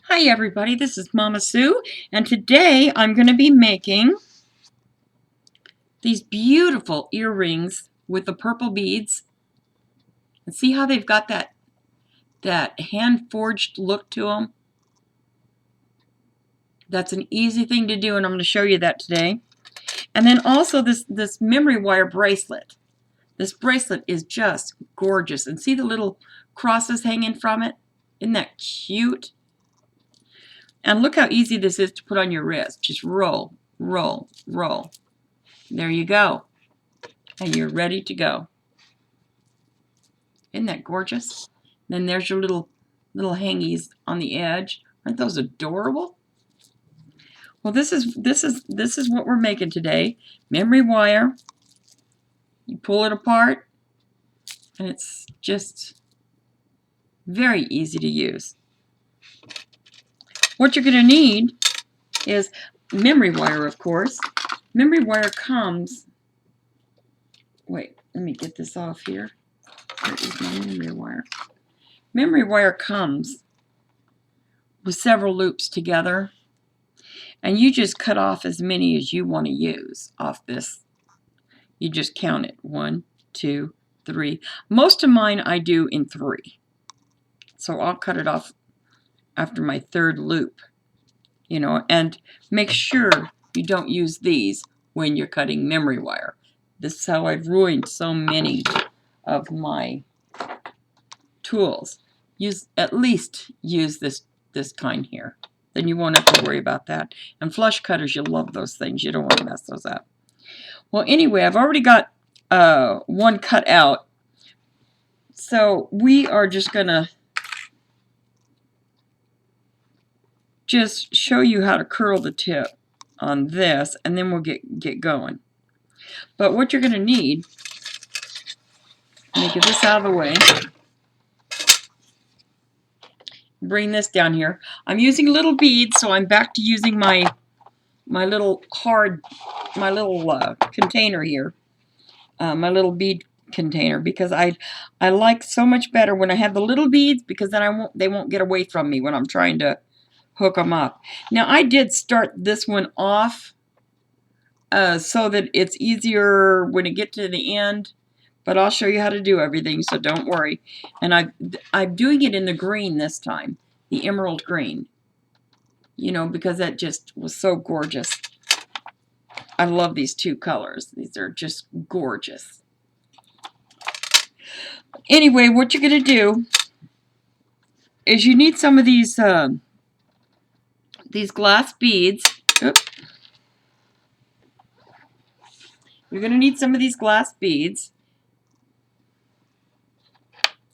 Hi everybody, this is Mama Sue, and today I'm going to be making these beautiful earrings with the purple beads. And see how they've got that hand-forged look to them? That's an easy thing to do, and I'm going to show you that today. And then also this memory wire bracelet. This bracelet is just gorgeous, and see the little crosses hanging from it? Isn't that cute? And look how easy this is to put on your wrist. Just roll, roll, roll. There you go. And you're ready to go. Isn't that gorgeous? Then there's your little hangies on the edge. Aren't those adorable? Well, this is what we're making today. Memory wire. You pull it apart, and it's just very easy to use. What you're going to need is memory wire, of course. Memory wire comes. Wait, let me get this off here. Where is my memory wire? Memory wire comes with several loops together, and you just cut off as many as you want to use off this. You just count it. 1, 2, 3. Most of mine I do in 3. So I'll cut it off after my third loop, and make sure you don't use these when you're cutting memory wire. This is how I've ruined so many of my tools. At least use this kind here. Then you won't have to worry about that. And flush cutters, you love those things. You don't want to mess those up. Well, anyway, I've already got one cut out. So we are just going to just show you how to curl the tip on this, and then we'll get going. But what you're going to need, let me get this out of the way. Bring this down here. I'm using little beads, so I'm back to using my little container here, my little bead container, because I like so much better when I have the little beads, because then they won't get away from me when I'm trying to hook them up. Now I did start this one off so that it's easier when it gets to the end, but I'll show you how to do everything, so don't worry. And I'm doing it in the green this time, the emerald green, because that just was so gorgeous. I love these two colors. These are just gorgeous. Anyway, what you're going to do is you need some of these glass beads. Oops. You're going to need some of these glass beads.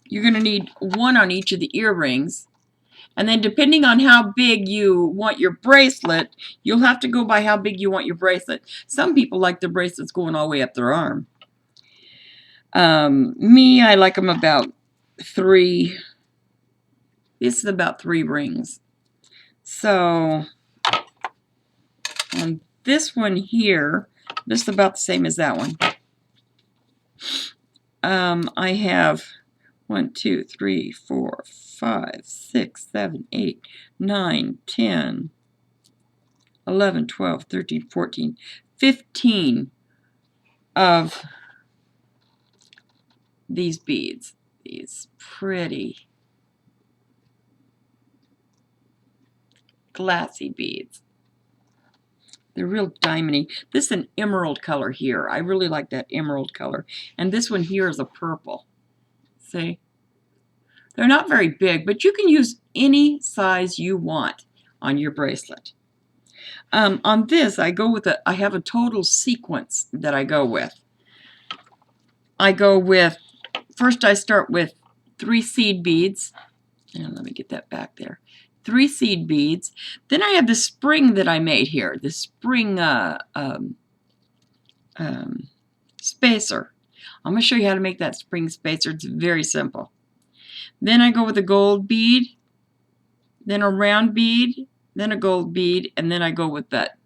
You're going to need one on each of the earrings. And then depending on how big you want your bracelet, you'll have to go by how big you want your bracelet. Some people like their bracelets going all the way up their arm. Me, I like them about 3. This is about 3 rings. So on this one here, this is about the same as that one. I have 1, 2, 3, 4, 5, 6, 7, 8, 9, 10, 11, 12, 13, 14, 15 of these beads. These pretty glassy beads. They're real diamondy. This is an emerald color here. I really like that emerald color. And this one here is a purple. See? They're not very big, but you can use any size you want on your bracelet. On this, I have a total sequence that I go with. First I start with 3 seed beads. And let me get that back there. 3 seed beads. Then I have the spring that I made here, the spring spacer. I'm going to show you how to make that spring spacer. It's very simple. Then I go with a gold bead, then a round bead, then a gold bead, and then I go with that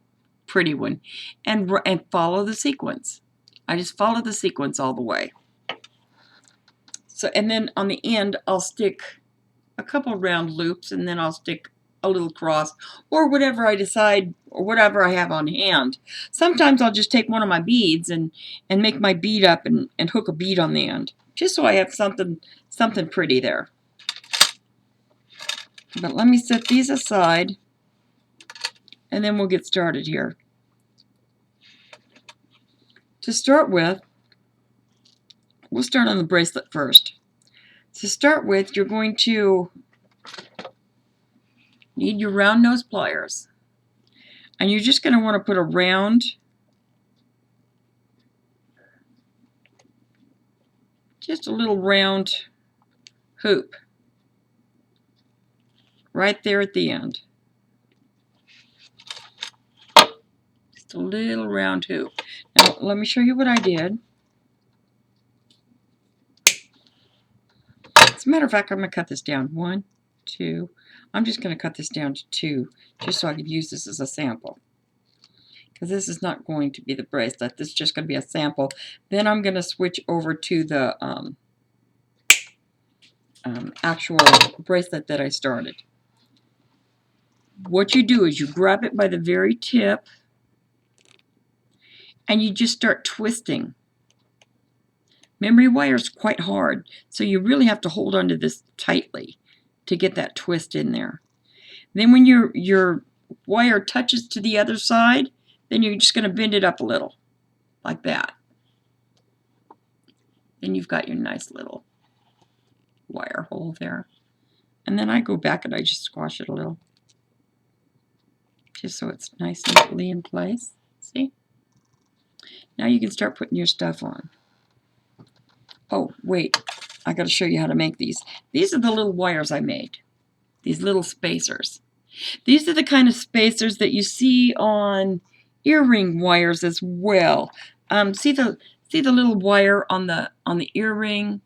pretty one, and follow the sequence. I just follow the sequence all the way. So, and then on the end, I'll stick a couple round loops, and then I'll stick a little cross, or whatever I decide, or whatever I have on hand. Sometimes I'll just take one of my beads and make my bead up and hook a bead on the end, just so I have something pretty there. But let me set these aside, and then we'll get started here. To start with, we'll start on the bracelet first. To start with, you're going to need your round nose pliers. And you're just going to want to put a round, just a little round hoop right there at the end. Just a little round hoop. Now, let me show you what I did. As a matter of fact, I'm going to cut this down. 1, 2. I'm just going to cut this down to 2, just so I could use this as a sample. Because this is not going to be the bracelet. This is just going to be a sample. Then I'm going to switch over to the actual bracelet that I started. What you do is you grab it by the very tip and you just start twisting. Memory wire is quite hard, so you really have to hold onto this tightly to get that twist in there. Then when your wire touches to the other side, then you're just going to bend it up a little, like that. Then you've got your nice little wire hole there. And then I go back and I just squash it a little, just so it's nice and neatly in place. See? Now you can start putting your stuff on. Oh, wait. I got to show you how to make these. These are the little wires I made. These little spacers. These are the kind of spacers that you see on earring wires as well. See the little wire on the earring?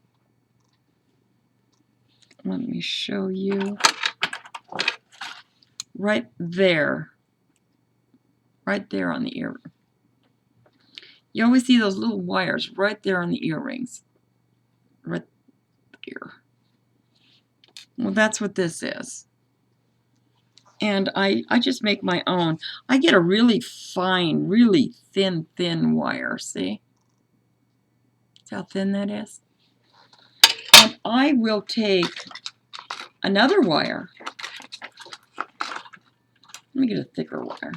Let me show you. Right there. Right there on the earring. You always see those little wires right there on the earrings. Right here. Well, that's what this is. And I just make my own. I get a really fine, really thin wire. See? See how thin that is? And I will take another wire. Let me get a thicker wire.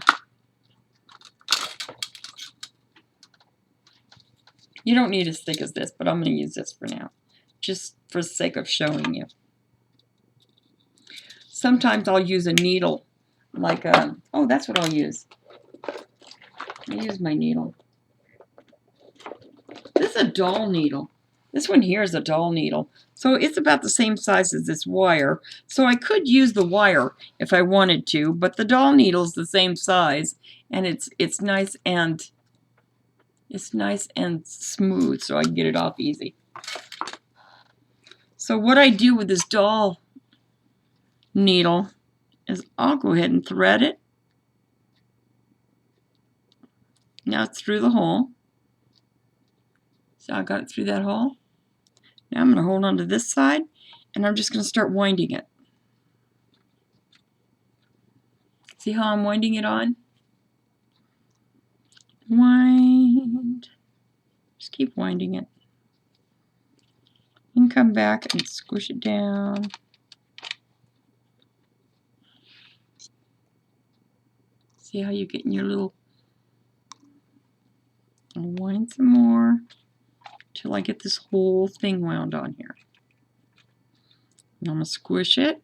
You don't need as thick as this, but I'm going to use this for now, just for the sake of showing you. Sometimes I'll use a needle, like a, oh, that's what I'll use. I use my needle. This is a doll needle. This one here is a doll needle. So it's about the same size as this wire. So I could use the wire if I wanted to, but the doll needle is the same size, and it's nice and smooth, so I can get it off easy. So what I do with this doll needle is I'll go ahead and thread it. Now it's through the hole. So I got it through that hole. Now I'm going to hold on to this side, and I'm just going to start winding it. See how I'm winding it on? Wind. Just keep winding it. You can come back and squish it down. See how you're getting your little... I'll wind some more till I get this whole thing wound on here. And I'm going to squish it,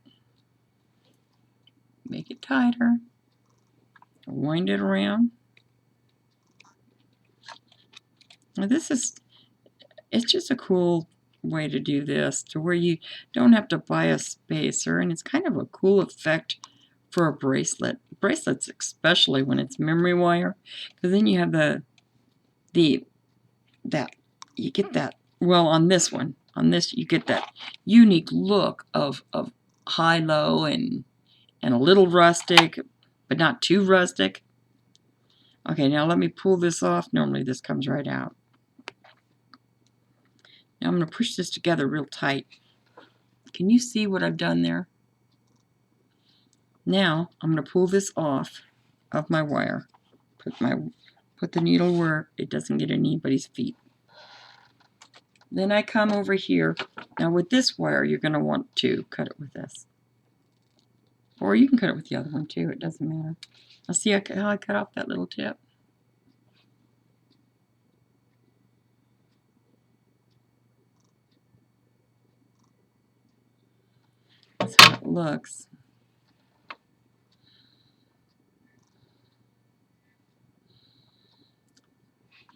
make it tighter, wind it around. Now it's just a cool way to do this, to where you don't have to buy a spacer, and it's kind of a cool effect for a bracelet. Bracelets, especially when it's memory wire, because then you have you get that, well, on this one, you get that unique look of high-low and a little rustic, but not too rustic. Okay, now let me pull this off. Normally this comes right out. Now I'm going to push this together real tight. Can you see what I've done there? Now I'm going to pull this off of my wire. Put the needle where it doesn't get anybody's feet. Then I come over here. Now with this wire, you're going to want to cut it with this. Or you can cut it with the other one too. It doesn't matter. Now see how I cut off that little tip? That's how it looks.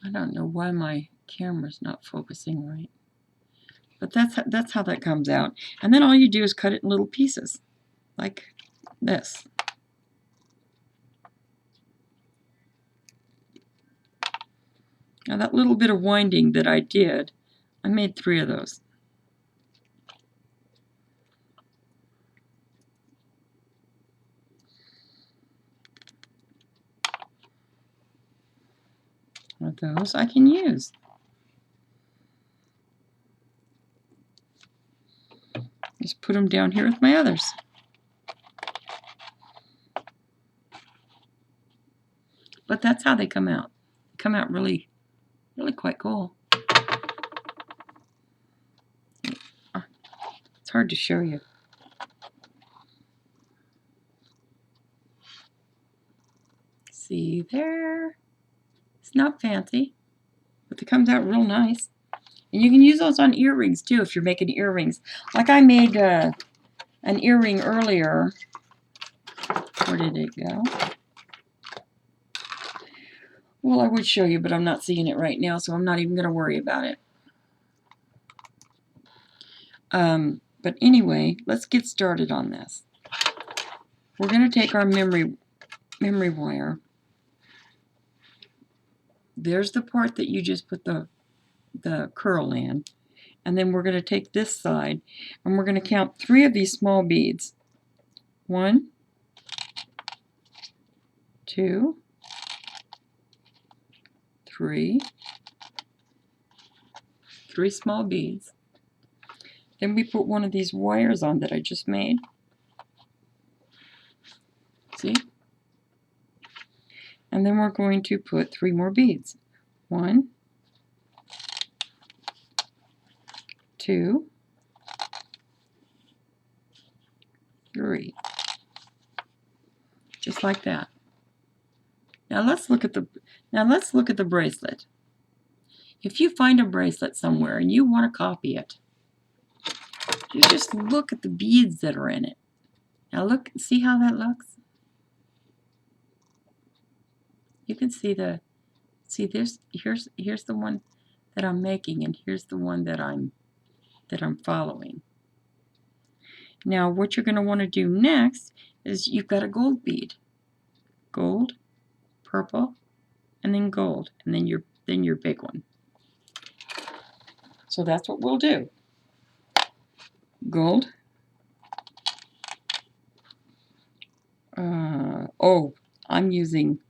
I don't know why my camera's not focusing right. But that's how that comes out. And then all you do is cut it in little pieces, like this. Now that little bit of winding that I did, I made 3 of those. One of those I can use. Just put them down here with my others. But that's how they come out. They come out really quite cool. It's hard to show you. See there? It's not fancy, but it comes out real nice. And you can use those on earrings too if you're making earrings. Like I made an earring earlier. Where did it go? Well, I would show you, but I'm not seeing it right now, so I'm not even going to worry about it. But anyway, let's get started on this. We're going to take our memory wire. There's the part that you just put the curl in. And then we're going to take this side, and we're going to count 3 of these small beads. 1, 2, 3. 3 small beads. Then we put one of these wires on that I just made. See? And then we're going to put 3 more beads. 1, 2, 3. Just like that. Now let's look at the bracelet. If you find a bracelet somewhere and you want to copy it, you just look at the beads that are in it. Now look, see how that looks? You can see here's the one that I'm making, and here's the one that I'm following. Now what you're going to want to do next is you've got a gold bead. Gold, purple, and then gold, and then your big one. So that's what we'll do. Gold. Oh, I'm using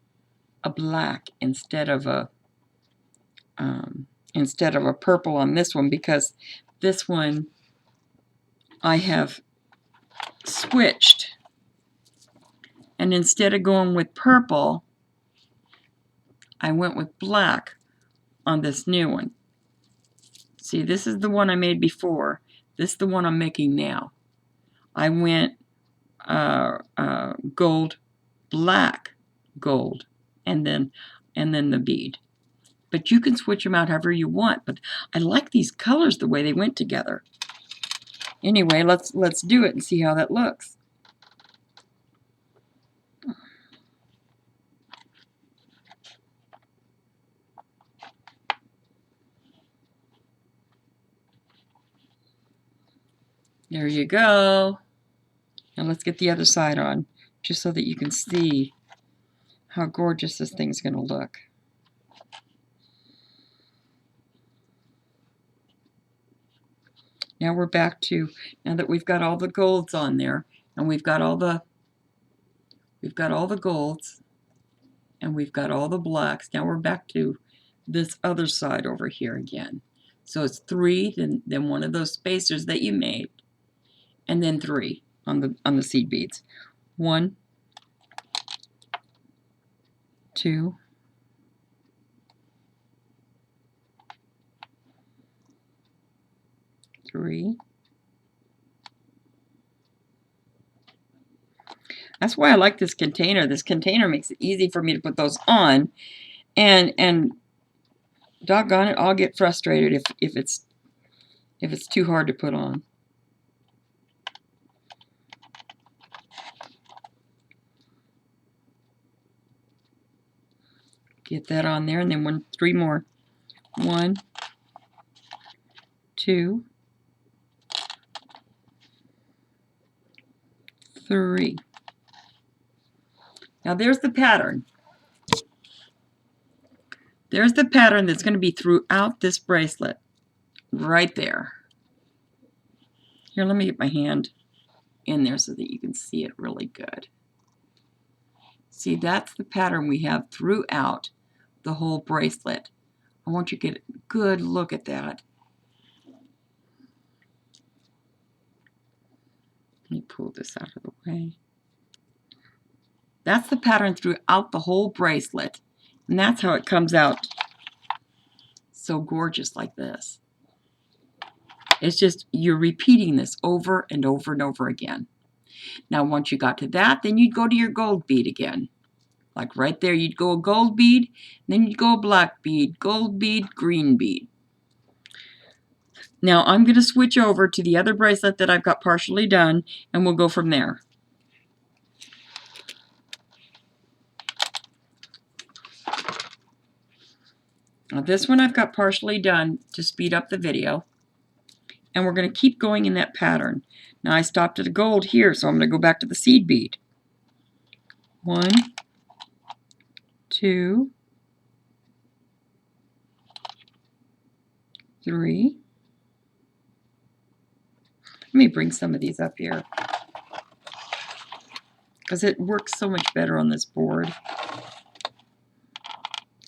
a black instead of a purple on this one, because this one I have switched, and instead of going with purple, I went with black on this new one. See, this is the one I made before. This is the one I'm making now. I went gold, black, gold, and then the bead. But you can switch them out however you want. But I like these colors the way they went together. Anyway, let's do it and see how that looks. There you go. Now let's get the other side on, just so that you can see how gorgeous this thing's going to look. Now we're back to, now that we've got all the golds on there, and we've got all the golds, and we've got all the blacks. Now we're back to this other side over here again. So it's 3, then one of those spacers that you made, and then 3 on the seed beads. 1, 2, 3. That's why I like this container. This container makes it easy for me to put those on, and doggone it, I'll get frustrated if it's too hard to put on. Get that on there, and then 3 more. 1, 2, 3. Now there's the pattern. There's the pattern that's going to be throughout this bracelet. Right there. Here, let me get my hand in there so that you can see it really good. See, that's the pattern we have throughout the whole bracelet. I want you to get a good look at that. Let me pull this out of the way. That's the pattern throughout the whole bracelet. And that's how it comes out so gorgeous like this. It's just you're repeating this over and over and over again. Now once you got to that, then you'd go to your gold bead again. Like right there, you'd go a gold bead, then you'd go a black bead, gold bead, green bead. Now I'm going to switch over to the other bracelet that I've got partially done, and we'll go from there. Now this one I've got partially done to speed up the video, and we're going to keep going in that pattern. Now I stopped at a gold here, so I'm going to go back to the seed bead. 1, 2, 3. Let me bring some of these up here because it works so much better on this board,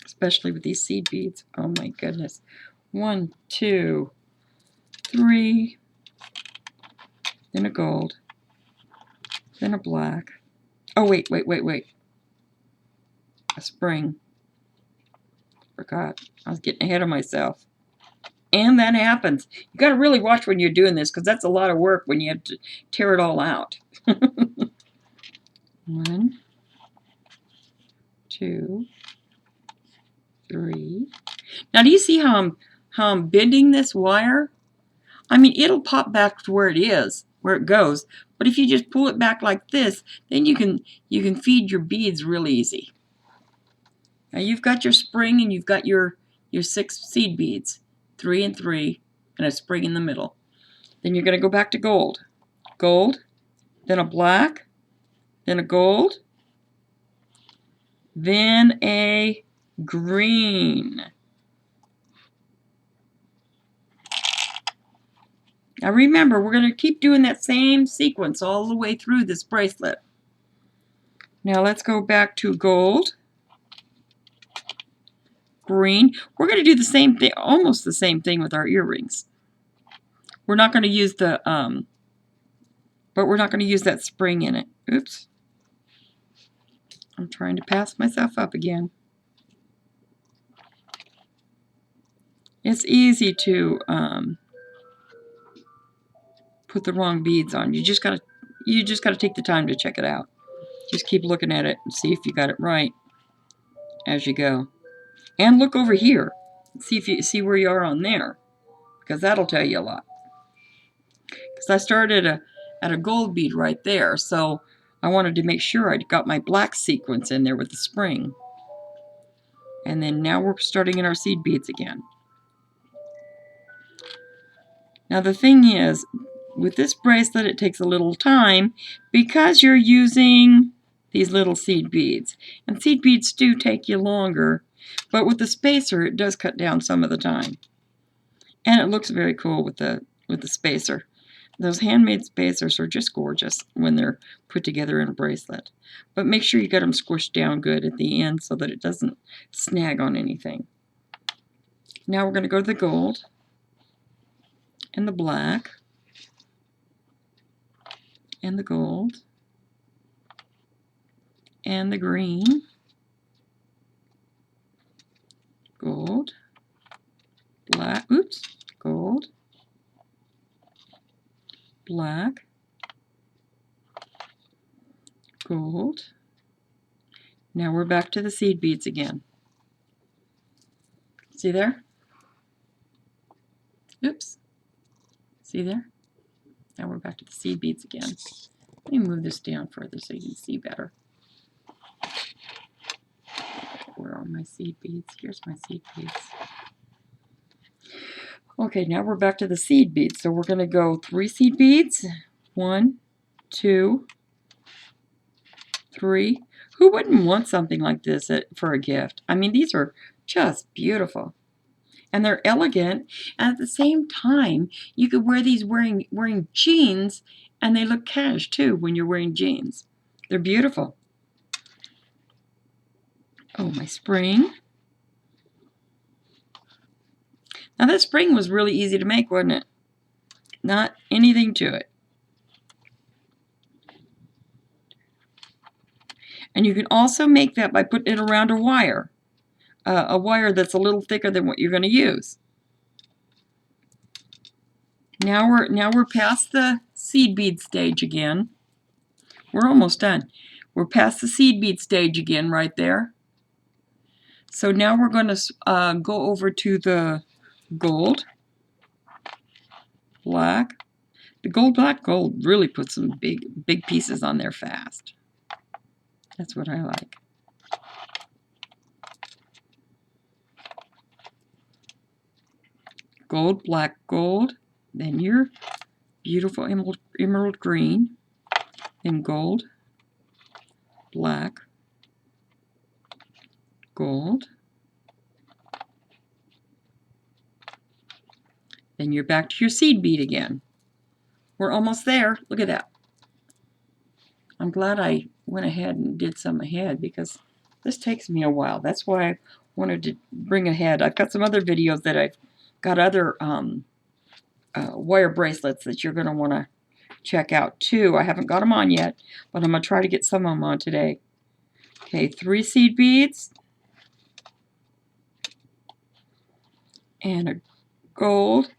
especially with these seed beads. Oh my goodness. 1, 2, 3, then a gold, then a black. Oh, wait. A spring. Forgot. I was getting ahead of myself. And that happens. You got to really watch when you're doing this because that's a lot of work when you have to tear it all out. 1, 2, 3. Now, do you see how I'm bending this wire? I mean, it'll pop back to where it is, where it goes. But if you just pull it back like this, then you can feed your beads real easy. Now you've got your spring and you've got your 6 seed beads, 3 and 3, and a spring in the middle. Then you're going to go back to gold. Gold, then a black, then a gold, then a green. Now remember, we're going to keep doing that same sequence all the way through this bracelet. Now let's go back to gold, green. We're going to do the same thing, almost the same thing with our earrings. We're not going to use the, but we're not going to use that spring in it. Oops. I'm trying to pass myself up again. It's easy to put the wrong beads on. You just gotta take the time to check it out. Just keep looking at it and see if you got it right as you go. And look over here. See if you see where you are on there, because that'll tell you a lot. Because I started at a gold bead right there, so I wanted to make sure I got my black sequence in there with the spring. And then now we're starting in our seed beads again. Now the thing is, with this bracelet it takes a little time because you're using these little seed beads. And seed beads do take you longer, but with the spacer it does cut down some of the time. And it looks very cool with the spacer. Those handmade spacers are just gorgeous when they're put together in a bracelet. But make sure you get them squished down good at the end so that it doesn't snag on anything. Now we're going to go to the gold and the black and the gold and the green, gold, black, oops, gold, black, gold. Now we're back to the seed beads again. See there? Oops. See there? Now we're back to the seed beads again. Let me move this down further so you can see better. Where are my seed beads? Here's my seed beads. Okay, now we're back to the seed beads. So we're going to go 3 seed beads. 1, 2, 3. Who wouldn't want something like this for a gift? I mean, these are just beautiful. And they're elegant. And at the same time, you could wear these wearing jeans, and they look cash too when you're wearing jeans. They're beautiful. Oh, my spring. Now that spring was really easy to make, wasn't it? Not anything to it. And you can also make that by putting it around a wire that's a little thicker than what you're going to use. Now we're past the seed bead stage again. We're almost done. We're past the seed bead stage again right there. So now we're going to go over to the gold, black. The gold, black, gold really puts some big pieces on there fast. That's what I like. Gold, black, gold. Then your beautiful emerald green. Then gold, black, gold. Then you're back to your seed bead again. We're almost there. Look at that. I'm glad I went ahead and did some ahead because this takes me a while. That's why I wanted to bring ahead. I've got some other videos that I've got other wire bracelets that you're going to want to check out too. I haven't got them on yet, but I'm going to try to get some of them on today. Okay, 3 seed beads and a gold,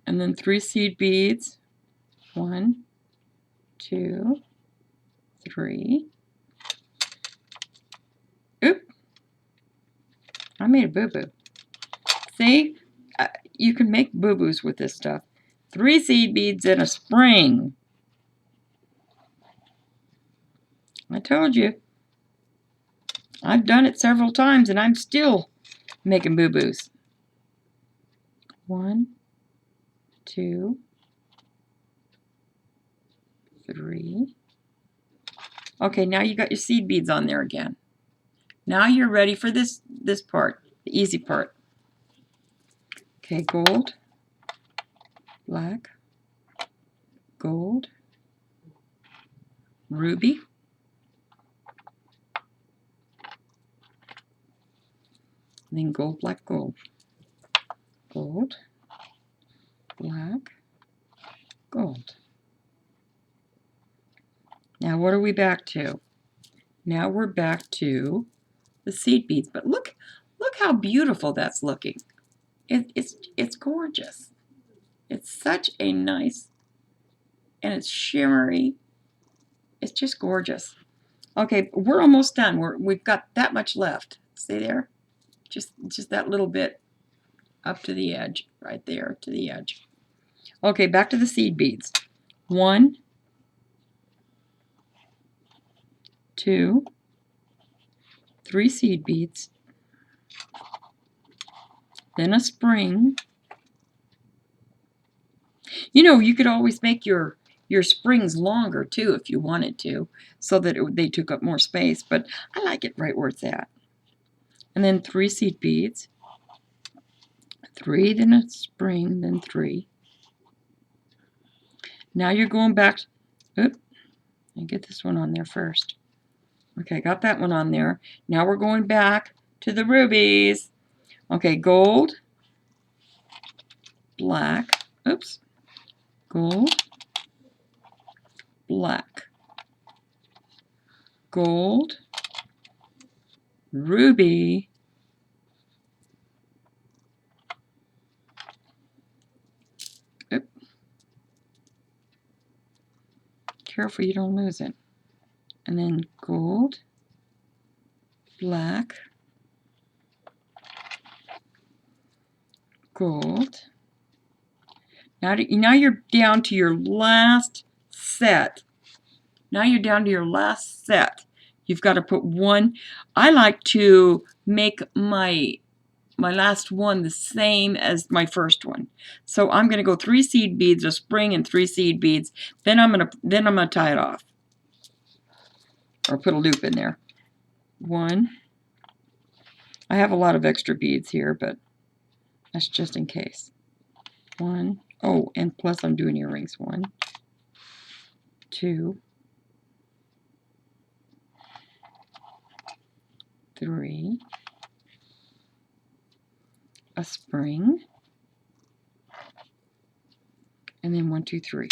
and then 3 seed beads. 1, 2, 3. Oop! I made a boo-boo. See? You can make boo-boos with this stuff. 3 seed beads and a spring. I told you. I've done it several times and I'm still making boo-boos. 1, 2, 3. Okay, now you got your seed beads on there again. Now you're ready for this part, the easy part. Okay, gold, black, gold, ruby, then gold, black, gold, gold, black, gold. Now what are we back to? Now we're back to the seed beads, but look how beautiful that's looking. It's gorgeous. It's such a nice, and it's shimmery. It's just gorgeous. Okay, we're almost done. We've got that much left. See there? Just that little bit up to the edge, right there to the edge. Okay, back to the seed beads. 1, 2, 3 seed beads, then a spring. You know, you could always make your springs longer too if you wanted to, so that they took up more space, but I like it right where it's at. And then 3 seed beads, 3, then a spring, then 3. Now you're going back. Oop, I get this one on there first. Okay, got that one on there. Now we're going back to the rubies. Okay, gold, black, oops, gold, black, gold, ruby, oop, careful you don't lose it, and then gold, black, gold. Now you're down to your last set. Now you're down to your last set. You've got to put one. I like to make my last one the same as my first one. So I'm going to go 3 seed beads, a spring and 3 seed beads. Then I'm going to tie it off. Or put a loop in there. 1. I have a lot of extra beads here, but that's just in case. 1. Oh, and plus I'm doing earrings. 1, 2, 3, a spring, and then 1, 2, 3.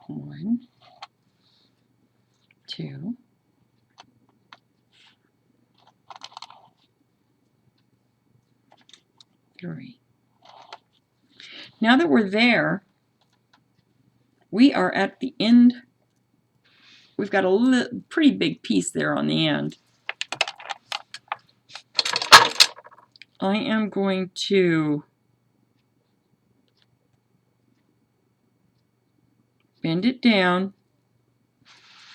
1, 2, 3. Now that we're there, we are at the end. We've got a pretty big piece there on the end. I am going to bend it down.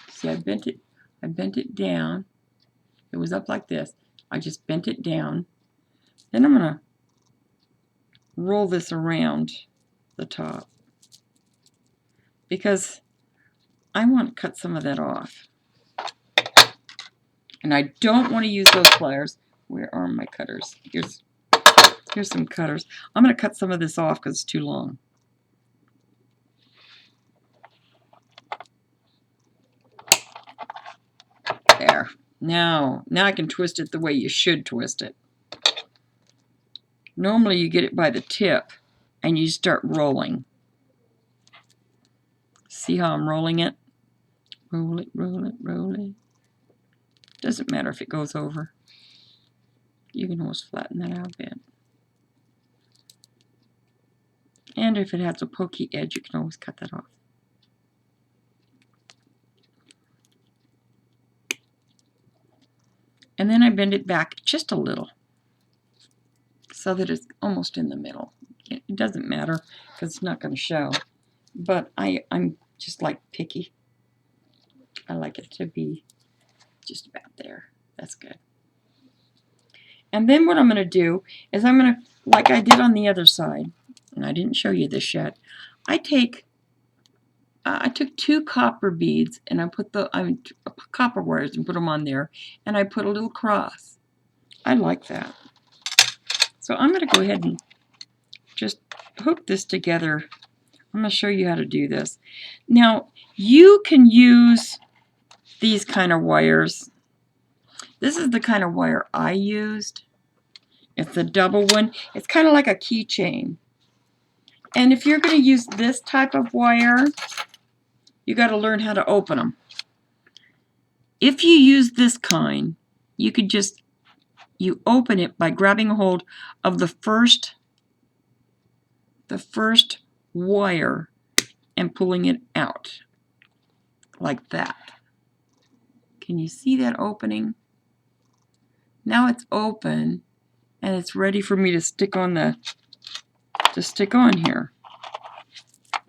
See, I bent it down. It was up like this. I just bent it down. Then I'm going to roll this around the top because I want to cut some of that off. And I don't want to use those pliers. Where are my cutters? Here's some cutters. I'm going to cut some of this off because it's too long. There. Now I can twist it the way you should twist it. Normally you get it by the tip and you start rolling. See how I'm rolling it? Roll it, roll it, roll it. Doesn't matter if it goes over. You can always flatten that out a bit. And if it has a pokey edge, you can always cut that off. And then I bend it back just a little so that it's almost in the middle. It doesn't matter because it's not going to show. But I'm just like picky. I like it to be just about there. That's good. And then what I'm going to do is I'm going to, like I did on the other side, and I didn't show you this yet, I took 2 copper beads and I put copper wires and put them on there, and I put a little cross. I like that. So I'm going to go ahead and just hook this together. I'm going to show you how to do this. Now, you can use these kind of wires. This is the kind of wire I used. It's the double one. It's kind of like a keychain. And if you're going to use this type of wire, you got to learn how to open them. If you use this kind, you could just, you open it by grabbing a hold of the first wire and pulling it out like that. Can you see that opening? Now it's open and it's ready for me to stick on here.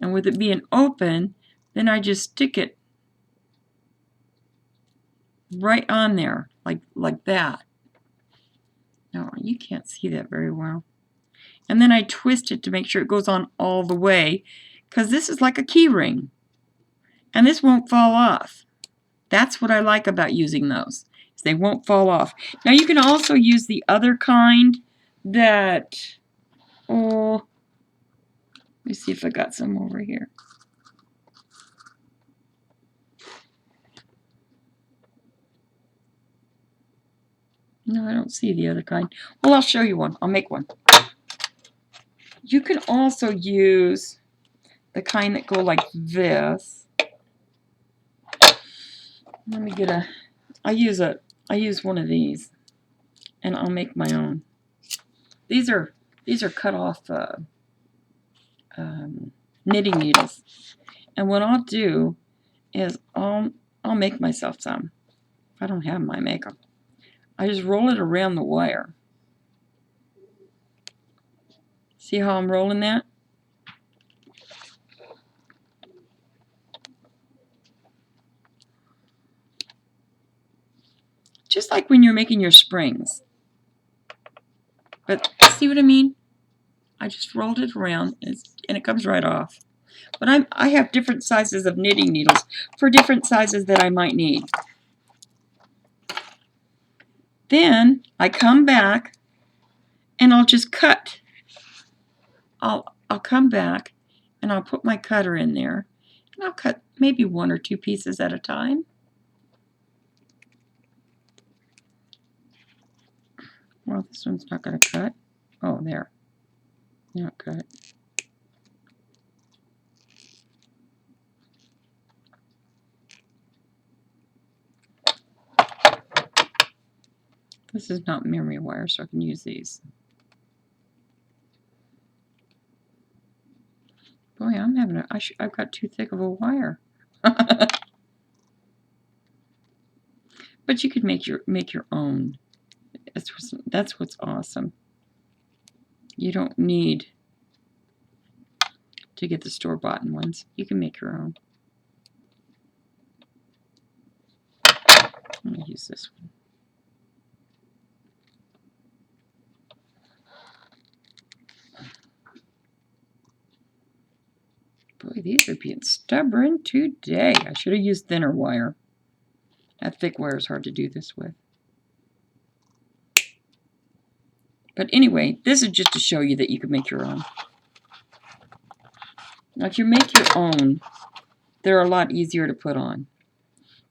And with it being open, then I just stick it right on there, like that. No, you can't see that very well. And then I twist it to make sure it goes on all the way, because this is like a key ring. And this won't fall off. That's what I like about using those. Is they won't fall off. Now you can also use the other kind that, oh, let me see if I got some over here. No, I don't see the other kind. Well, I'll show you one. I'll make one. You can also use the kind that go like this. Let me get a I use one of these, and I'll make my own. These are cut off knitting needles, and what I'll do is I'll make myself some. If I don't have my makeup, I just roll it around the wire. See how I'm rolling that? Just like when you're making your springs. But see what I mean? I just rolled it around, and it comes right off. But I have different sizes of knitting needles for different sizes that I might need. Then I come back and I'll just cut. I'll come back and I'll put my cutter in there, and I'll cut maybe 1 or 2 pieces at a time. Well, this one's not going to cut. Oh, there. Not cut. This is not memory wire, so I can use these. Boy, I'm having I've got too thick of a wire. But you could make your own. That's what's awesome. You don't need to get the store-bought ones. You can make your own. Let me use this one. Boy, these are being stubborn today. I should have used thinner wire. That thick wire is hard to do this with. But anyway, this is just to show you that you can make your own. Now, if you make your own, they're a lot easier to put on.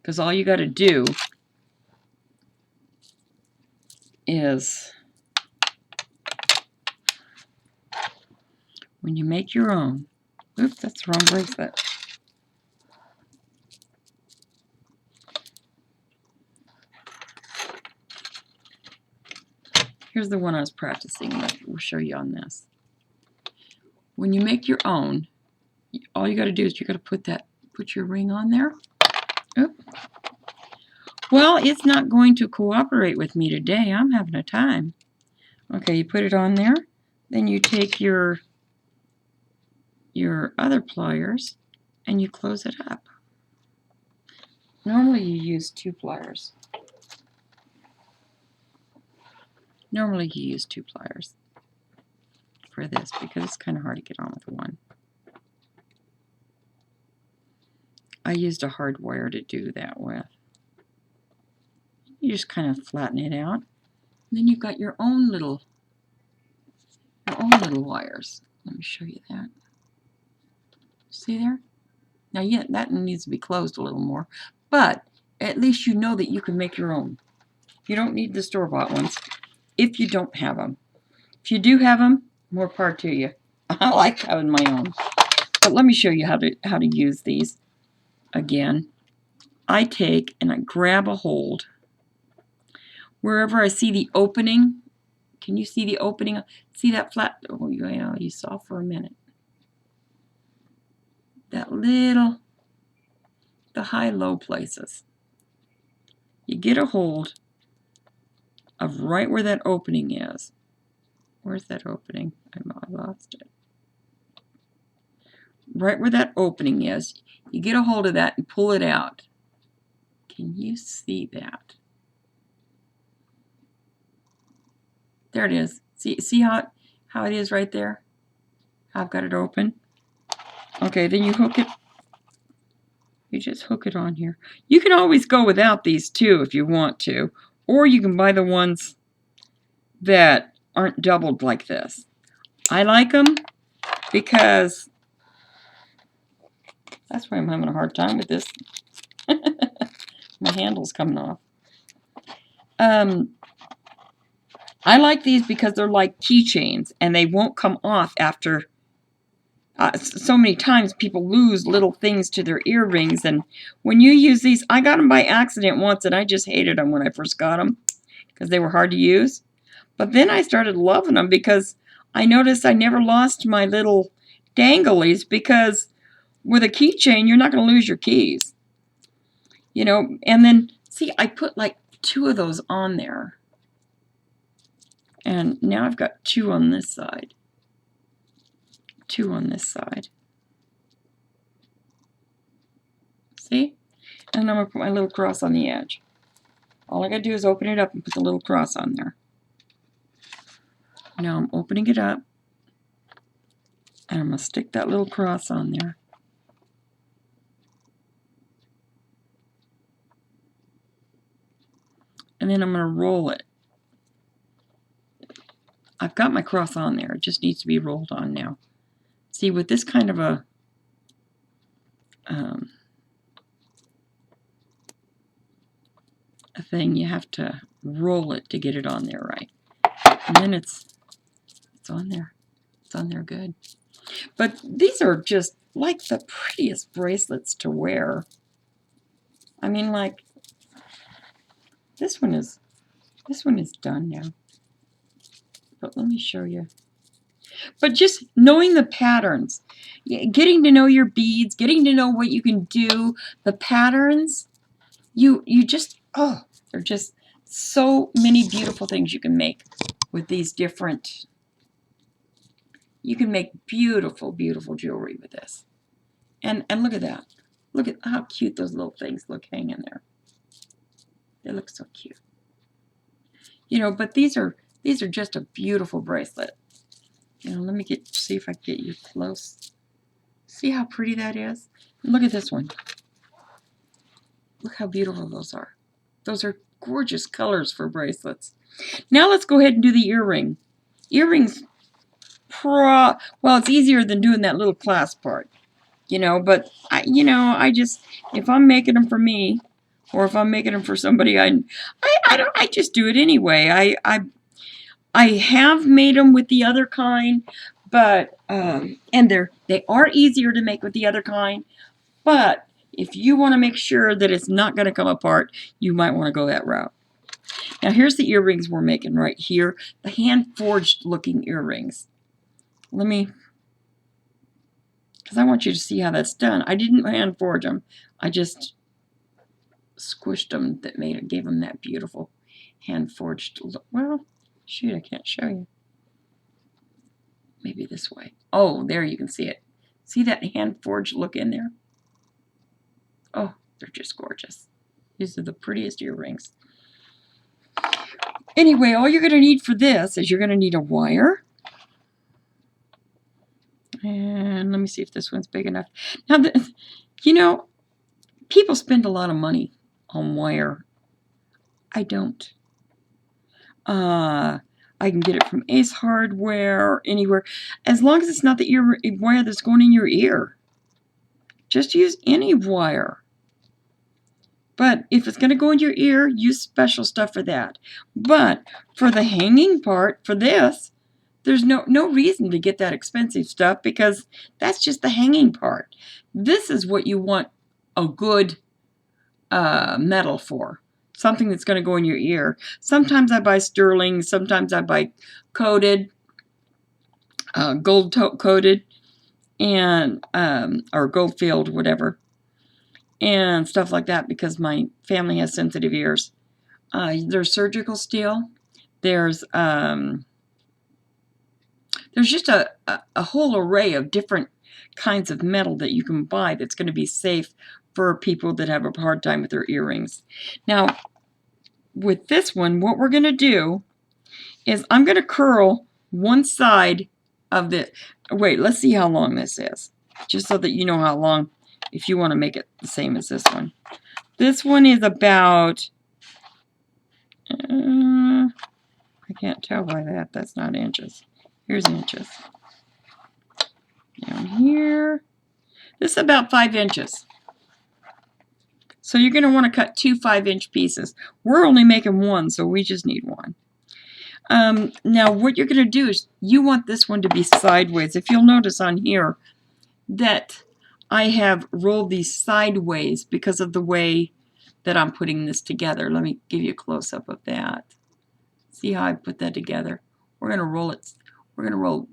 Because all you got to do is, when you make your own, oops, that's the wrong bracelet. Here's the one I was practicing with. We'll show you on this. When you make your own, all you got to do is you got to put your ring on there. Oop. Well, it's not going to cooperate with me today. I'm having a time. Okay, you put it on there. Then you take your other pliers and you close it up. Normally you use 2 pliers. Normally you use 2 pliers for this because it's kind of hard to get on with one. I used a hard wire to do that with. You just kind of flatten it out. And then you've got your own little wires. Let me show you that. See there? Now, yeah, that needs to be closed a little more, but at least you know that you can make your own. You don't need the store-bought ones if you don't have them. If you do have them, more power to you. I like having my own. But let me show you how to use these. Again, I take and I grab a hold. Wherever I see the opening, can you see the opening? See that flat? Oh, yeah, you saw for a minute. That little, the high-low places. You get a hold of right where that opening is. Where's that opening? I lost it. Right where that opening is, you get a hold of that and pull it out. Can you see that? There it is. See how it is right there? How I've got it open? Okay, then you hook it. You just hook it on here. You can always go without these too if you want to. Or you can buy the ones that aren't doubled like this. I like them because that's why I'm having a hard time with this. My handle's coming off. I like these because they're like keychains and they won't come off after so many times people lose little things to their earrings, and when you use these, I got them by accident once, and I just hated them when I first got them because they were hard to use. But then I started loving them because I noticed I never lost my little danglies, because with a keychain, you're not going to lose your keys. You know, and then, see, I put like 2 of those on there. And now I've got 2 on this side. 2 on this side. See? And I'm going to put my little cross on the edge. All I got to do is open it up and put the little cross on there. Now I'm opening it up. And I'm going to stick that little cross on there. And then I'm going to roll it. I've got my cross on there. It just needs to be rolled on now. See, with this kind of a thing, you have to roll it to get it on there right. And then it's on there. It's on there good. But these are just like the prettiest bracelets to wear. I mean, like, this one is done now. But let me show you. But just knowing the patterns, getting to know your beads, getting to know what you can do, the patterns, you just, oh, there are just so many beautiful things you can make with these different. You can make beautiful, beautiful jewelry with this. And look at that. Look at how cute those little things look hanging there. They look so cute. You know, but these are just a beautiful bracelet. You know, let me see if I can get you close. See how pretty that is? Look at this one. Look how beautiful those are. Those are gorgeous colors for bracelets. Now let's go ahead and do the earring. Earrings, well, it's easier than doing that little clasp part, you know, but I just, if I'm making them for me, or if I'm making them for somebody, I just do it anyway. I have made them with the other kind, but and they are easier to make with the other kind, but if you want to make sure that it's not going to come apart, you might want to go that route. Now here's the earrings we're making right here, the hand-forged looking earrings. Let me, because I want you to see how that's done. I didn't hand forge them. I just squished them, gave them that beautiful hand-forged look. Well, shoot, I can't show you. Maybe this way. Oh, there you can see it. See that hand-forged look in there? Oh, they're just gorgeous. These are the prettiest earrings. Anyway, all you're going to need for this is you're going to need a wire. And let me see if this one's big enough. Now, you know, people spend a lot of money on wire. I don't. I can get it from Ace Hardware or anywhere. As long as it's not the wire that's going in your ear. Just use any wire. But if it's going to go in your ear, use special stuff for that. But for the hanging part, for this, there's no reason to get that expensive stuff, because that's just the hanging part. This is what you want a good metal for. Something that's going to go in your ear. Sometimes I buy sterling. Sometimes I buy coated, gold coated, and or gold filled, whatever, and stuff like that, because my family has sensitive ears. There's surgical steel. There's just a whole array of different kinds of metal that you can buy that's going to be safe for people that have a hard time with their earrings. Now, with this one, what we're going to do is I'm going to curl one side of the... Wait, let's see how long this is, just so that you know how long, if you want to make it the same as this one. This one is about... I can't tell by that. That's not inches. Here's inches. Down here. This is about 5 inches. So you're going to want to cut 2 5-inch pieces. We're only making one, so we just need one. Now what you're going to do is you want this one to be sideways. If you'll notice on here, that I have rolled these sideways because of the way that I'm putting this together. Let me give you a close-up of that. See how I put that together? We're going to roll it. We're going to roll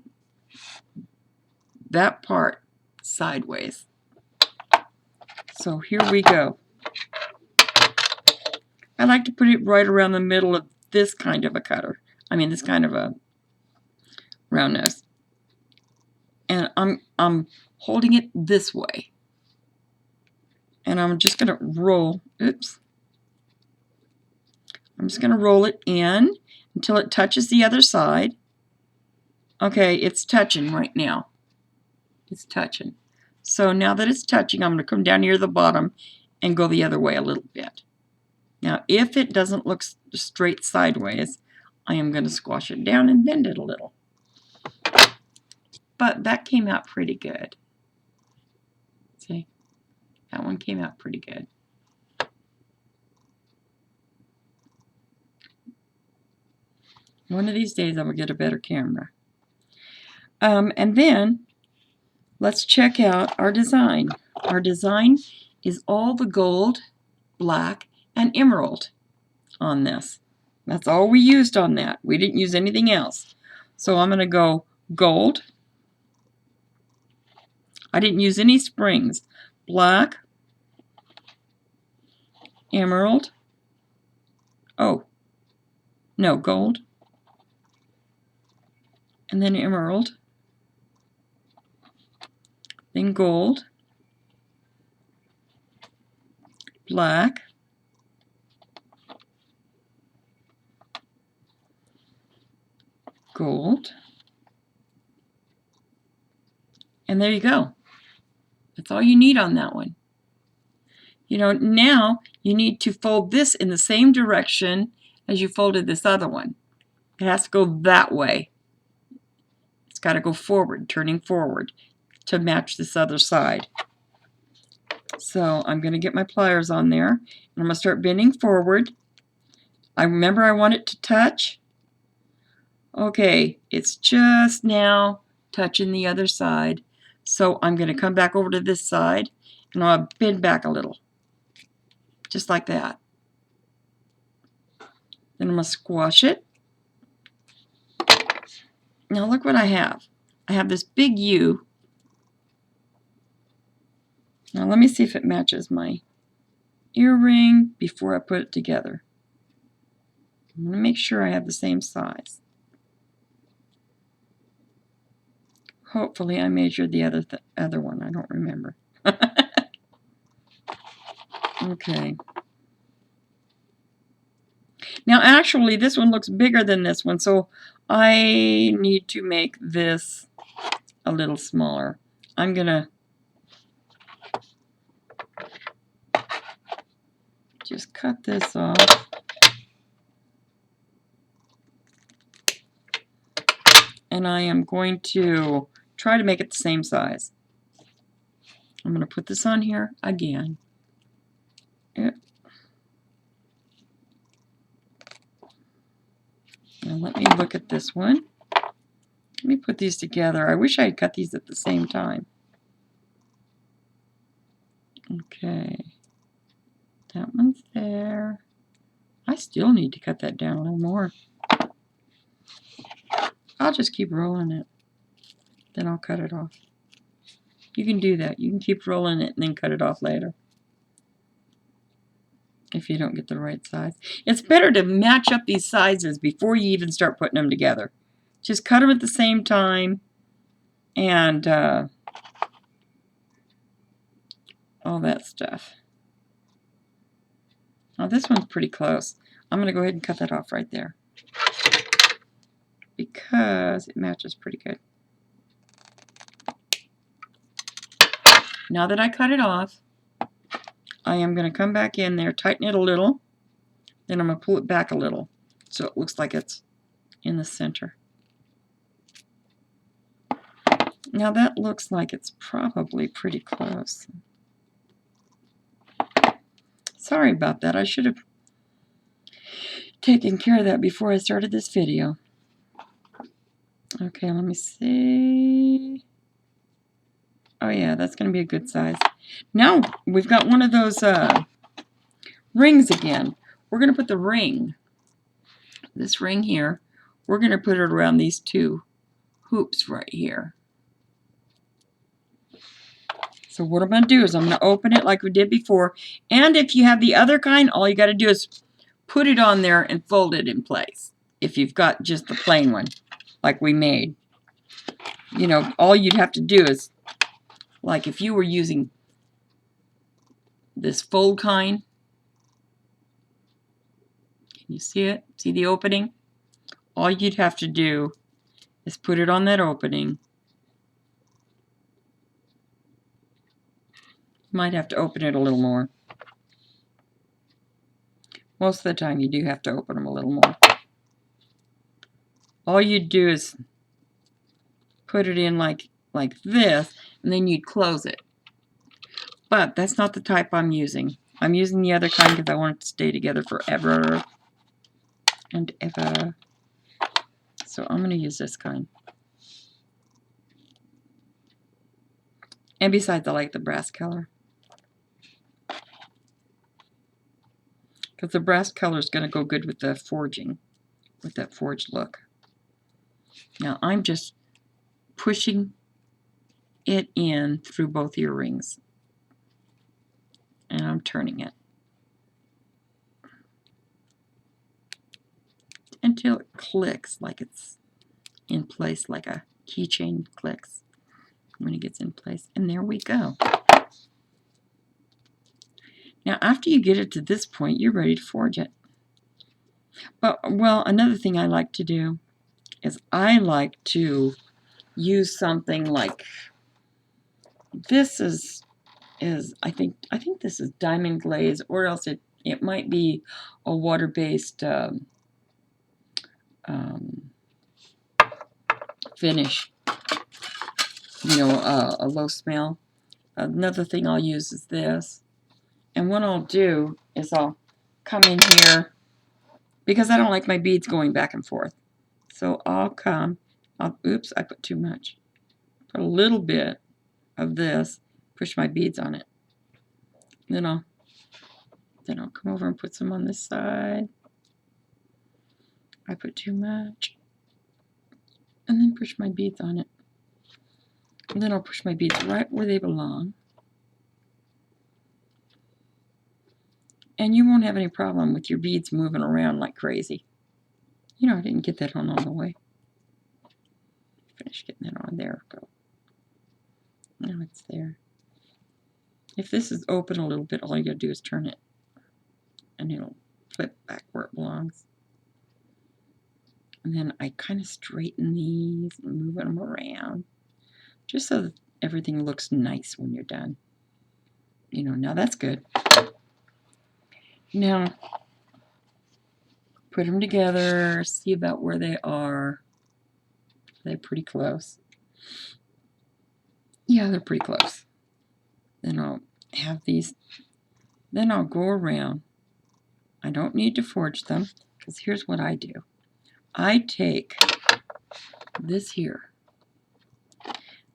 that part sideways. So here we go. I like to put it right around the middle of this kind of a cutter. I mean, this kind of a round nose. And I'm holding it this way. And I'm just going to roll, oops. I'm just going to roll it in until it touches the other side. Okay, it's touching right now. It's touching. So now that it's touching, I'm going to come down near the bottom and go the other way a little bit. Now, if it doesn't look straight sideways, I am going to squash it down and bend it a little. But that came out pretty good. See, that one came out pretty good. One of these days I will get a better camera. And then let's check out our design. Our design is all the gold, black, and emerald on this. That's all we used on that. We didn't use anything else. So I'm going to go gold. I didn't use any springs. Black, emerald. Oh, no, gold. And then emerald. Then gold. Black. Gold. And there you go. That's all you need on that one. You know, now you need to fold this in the same direction as you folded this other one. It has to go that way. It's got to go forward, turning forward to match this other side. So I'm going to get my pliers on there, and I'm going to start bending forward. I remember I want it to touch. Okay, it's just now touching the other side. So I'm going to come back over to this side, and I'll bend back a little. Just like that. Then I'm going to squash it. Now look what I have. I have this big U. Now let me see if it matches my earring before I put it together. I'm going to make sure I have the same size. Hopefully I measured the other one. I don't remember. Okay. Now actually this one looks bigger than this one, so I need to make this a little smaller. I'm going to just cut this off. And I am going to try to make it the same size. I'm going to put this on here again. Now let me look at this one. Let me put these together. I wish I had cut these at the same time. Okay. That one's there. I still need to cut that down a little more. I'll just keep rolling it. Then I'll cut it off. You can do that. You can keep rolling it and then cut it off later. If you don't get the right size. It's better to match up these sizes before you even start putting them together. Just cut them at the same time and all that stuff. Now this one's pretty close. I'm going to go ahead and cut that off right there because it matches pretty good. Now that I cut it off, I am going to come back in there, tighten it a little, then I'm going to pull it back a little so it looks like it's in the center. Now that looks like it's probably pretty close. Sorry about that. I should have taken care of that before I started this video. Okay, let me see. Oh yeah, that's going to be a good size. Now we've got one of those rings again. We're going to put the ring, this ring here, we're going to put it around these two hoops right here. So what I'm going to do is I'm going to open it like we did before. And if you have the other kind, all you got to do is put it on there and fold it in place. If you've got just the plain one, like we made. You know, all you'd have to do is, like if you were using this fold kind, can you see it? See the opening? All you'd have to do is put it on that opening. You might have to open it a little more. Most of the time you do have to open them a little more. All you'd do is put it in like this, and then you'd close it. But that's not the type I'm using. I'm using the other kind because I want it to stay together forever and ever. So I'm going to use this kind. And besides, I like the brass color. Because the brass color is going to go good with the forging, with that forged look. Now I'm just pushing it in through both earrings. And I'm turning it until it clicks like it's in place, like a keychain clicks when it gets in place. And there we go. Now after you get it to this point, you're ready to forge it. But, well, another thing I like to do is I like to use something like this is I think this is diamond glaze, or else it might be a water-based finish, you know, a low smell. Another thing I'll use is this, and what I'll do is I'll come in here because I don't like my beads going back and forth. So oops, I put too much. Put a little bit of this, push my beads on it. Then I'll come over and put some on this side. I put too much. And then push my beads on it. And then I'll push my beads right where they belong. And you won't have any problem with your beads moving around like crazy. You know, I didn't get that on all the way. Finish getting that on. There we go. Now it's there. If this is open a little bit, all you gotta do is turn it. And it'll flip back where it belongs. And then I kind of straighten these and move them around. Just so that everything looks nice when you're done. You know, now that's good. Now, put them together, see about where they are. They're pretty close. Yeah, they're pretty close. Then I'll have these, then I'll go around. I don't need to forge them, because here's what I do. I take this here,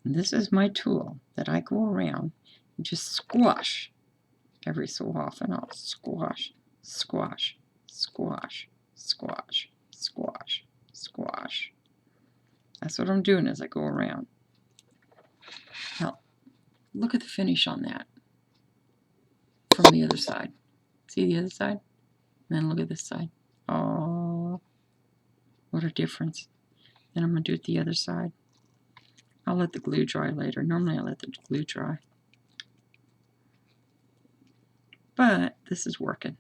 and this is my tool that I go around and just squash every so often. I'll squash, squash, squash, squash, squash, squash. That's what I'm doing as I go around. Now, look at the finish on that from the other side. See the other side? And then look at this side. Oh, what a difference. Then I'm going to do it the other side. I'll let the glue dry later. Normally I let the glue dry. But this is working.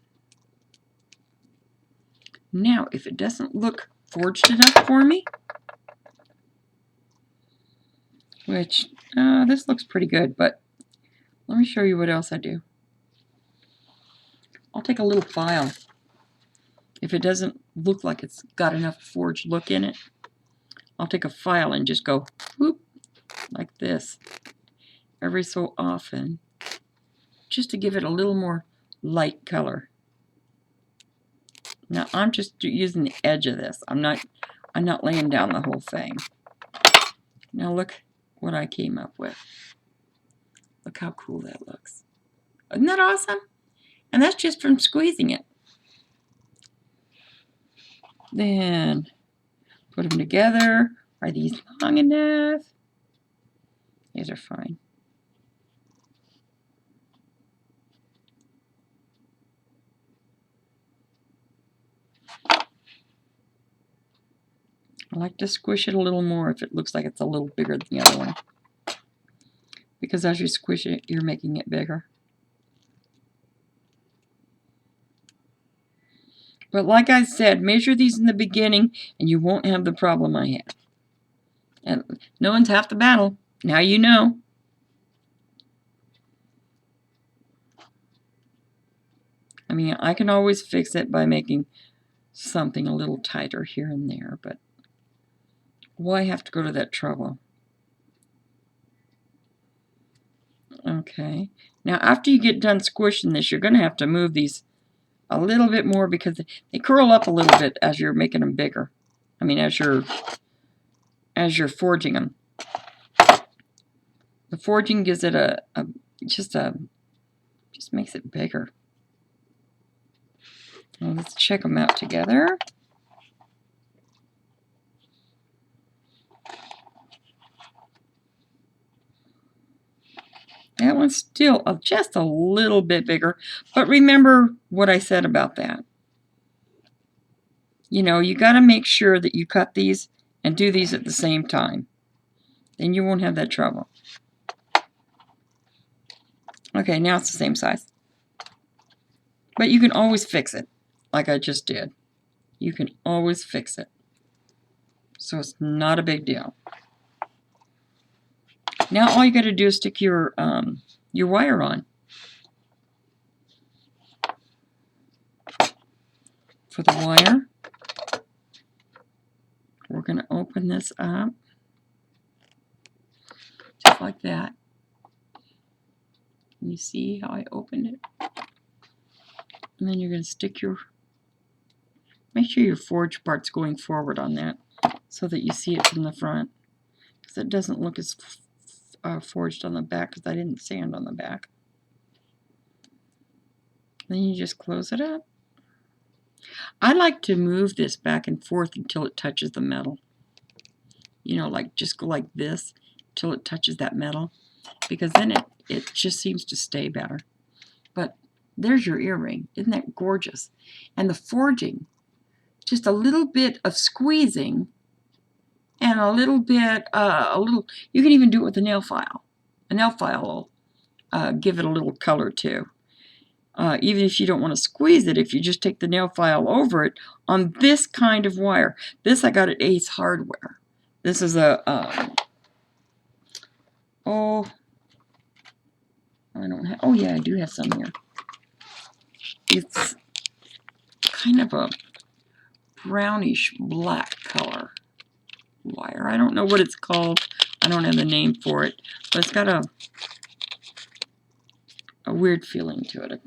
Now, if it doesn't look forged enough for me, which this looks pretty good, but let me show you what else I do. I'll take a little file. If it doesn't look like it's got enough forged look in it, I'll take a file and just go whoop, like this every so often, just to give it a little more light color. Now I'm just using the edge of this. I'm not laying down the whole thing. Now look what I came up with. Look how cool that looks. Isn't that awesome? And that's just from squeezing it. Then put them together. Are these long enough? These are fine. I like to squish it a little more if it looks like it's a little bigger than the other one. Because as you squish it, you're making it bigger. But like I said, measure these in the beginning and you won't have the problem I have. And knowing's half the battle. Now you know. I mean, I can always fix it by making something a little tighter here and there, but why have to go to that trouble? Okay. Now, after you get done squishing this, you're going to have to move these a little bit more because they curl up a little bit as you're making them bigger. I mean, as you're forging them. The forging gives it just makes it bigger. Well, let's check them out together. That one's still just a little bit bigger, but remember what I said about that. You know, you got to make sure that you cut these and do these at the same time. Then you won't have that trouble. Okay, now it's the same size. But you can always fix it, like I just did. You can always fix it. So it's not a big deal. Now all you got to do is stick your wire on. For the wire, we're going to open this up just like that. You see how I opened it? And then you're going to stick make sure your forge part's going forward on that so that you see it from the front. Because it doesn't look as forged on the back because I didn't sand on the back. Then you just close it up. I like to move this back and forth until it touches the metal. You know, like just go like this until it touches that metal. Because then it just seems to stay better. But there's your earring. Isn't that gorgeous? And the forging, just a little bit of squeezing and a little bit, you can even do it with a nail file. A nail file will give it a little color too. Even if you don't want to squeeze it, if you just take the nail file over it on this kind of wire. This I got at Ace Hardware. This is a, I don't have, oh yeah, I do have some here. It's kind of a brownish black color wire. I don't know what it's called. I don't have the name for it, but it's got a weird feeling to it.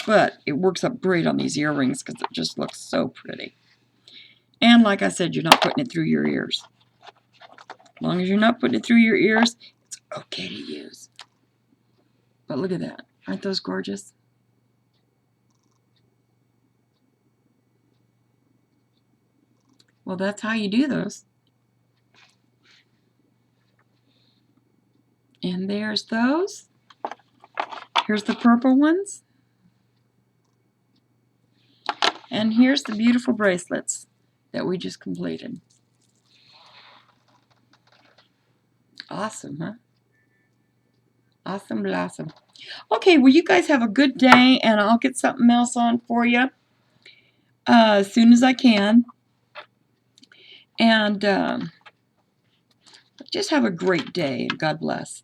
But it works up great on these earrings because it just looks so pretty. And like I said, you're not putting it through your ears. As long as you're not putting it through your ears, it's okay to use. But look at that. Aren't those gorgeous? Well, that's how you do those. And there's those. Here's the purple ones. And here's the beautiful bracelets that we just completed. Awesome, huh? Awesome blossom. Okay, well, you guys have a good day, and I'll get something else on for you as soon as I can. And just have a great day, and God bless.